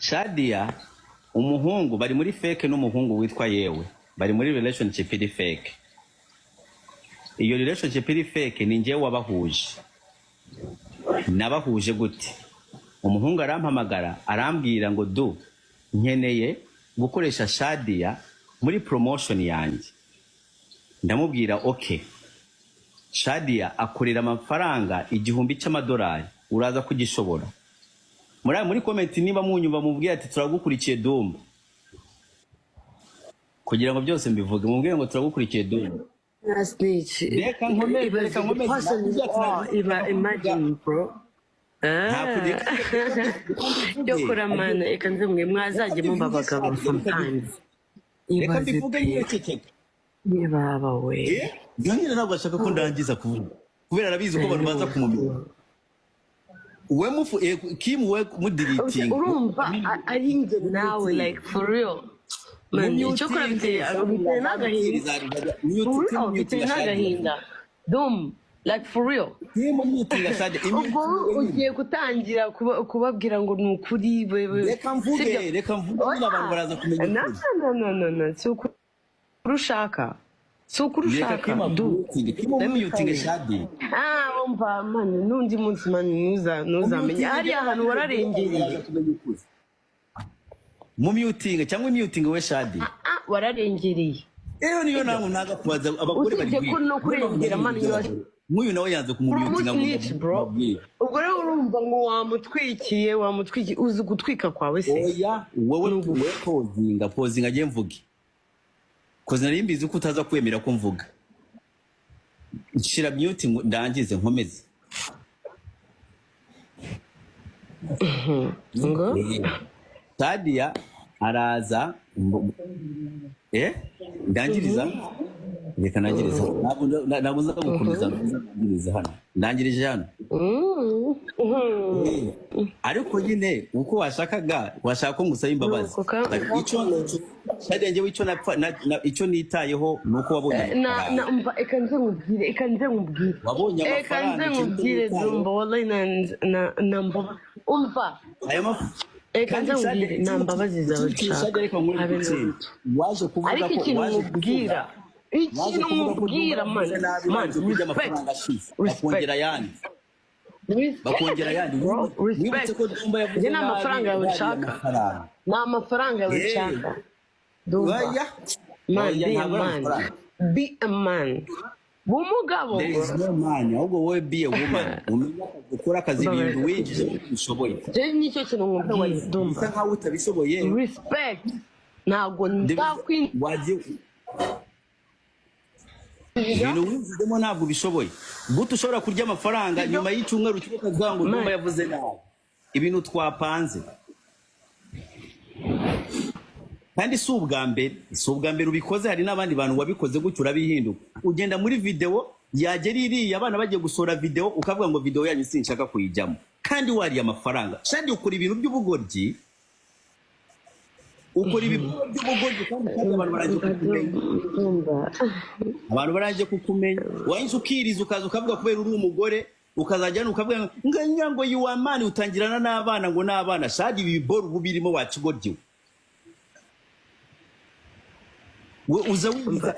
Shadia umuhungu bari muri fake n'umuhungu witwa yewe bari muri relationship iri fake. Iyo relationship iri fake ni njyewe wabahuje. Nabahuje gute? Umuhungu arampamagara arambwira ngo du nkeneye gukoresha Shadia muri promotion yanjye. Ndamubwira okay. Shadia akorera amafaranga $1000 uraza kugishobora. Muri comment niba munyumva mubwira ati turagukurikiye Dumba. Kugira ngo byose mbivuge mubwire ngo turagukurikiye Dumba. Reka nkomeze imagine bro. Yokora mana eka nzemwe mwazaje mumba abagabo sometimes. Reka mbivuge nyekeke. Baba we. Ganyira ntabwo ashaka ko ndangiza kuvuga. Kubera arabizi ko abantu baza kumumenya. We mufu Kim we mudiriting. Urumva ari nje nawe like for real. Man, icyo kora biteye n'agahinda. Biteye n'agahinda. Dum, like for real. Ubwo ugiye gutangira kubabwira ngo ni ukuri. Reka mvuge n'abantu baraza kumenya ukuri. No. Si ukuri ushaka. Si ukuri ushaka. Muting Shadia. Umva man, n'undi munsi man ntuzamenya. Hariya ahantu wararengereye. Muting cyangwa muting we Shadia. Wararengereye. Niyo nangu naga kubaza abagore bari. Usibye ko no kurengera man Muyu nawe yanze kumubyutinga bro. Ubwo rero urumva ngo wamutwikiye uzi gutwika kwawe se. Oya wowe pozinga agiye mvuge. Koze nari mbizi ko utaza kwemera ko mvuga. Nshira mute ndangize nkomeze. Ngo Shadia araza ndangiriza reka nangiriza ntabwo nza gukomeza ndangiriza hano ndangirije hano ariko nyine uko washaka ko ngusaba imbabazi Shadia njye icyo nitayeho nuko wabonye umva eka nze nkubwire wabonye amafaranga Dumba wallahi na mbaba umva eka nze nkubwire na mbabazi zawe waje kuvuga ariko ikintu mubwira man bakongera yandi respect njye ni amafaranga yawe nshaka ni amafaranga yawe nshaka Dumba be a man bumugabo there is no man ahubwo wowe be a woman ukora akazi ibintu winjije ushoboye nicyo kintu nkubwira Dumba nkaho utabishoboye respect ntabwo ndakwinwaje ibintu winjizemo ntabwo bishoboye gute ushobora kurya amafaranga nyuma y'icyumweru cy'ukavuga ngo Dumba yavuze nawe ibintu twapanze kandi si ubwa mbere ubikoze hari n'abandi bantu wabikoze gutyo urabihinduka ugenda muri video yagera iriya abana bagiye gusora video ukavuga ngo video yanyu sinshaka kuyijyamo kandi wariye amafaranga Shadia ukora ibintu by'ubugoryi kandi abantu baraje kukumenya wahise ukiriza ukaza ukavuga kubera uri umugore ukazajyana ukavuga ngo you are man utangirana n'abana ngo n'abana Shadia ibiboro ubirimo wakigoryiwe we uza wiza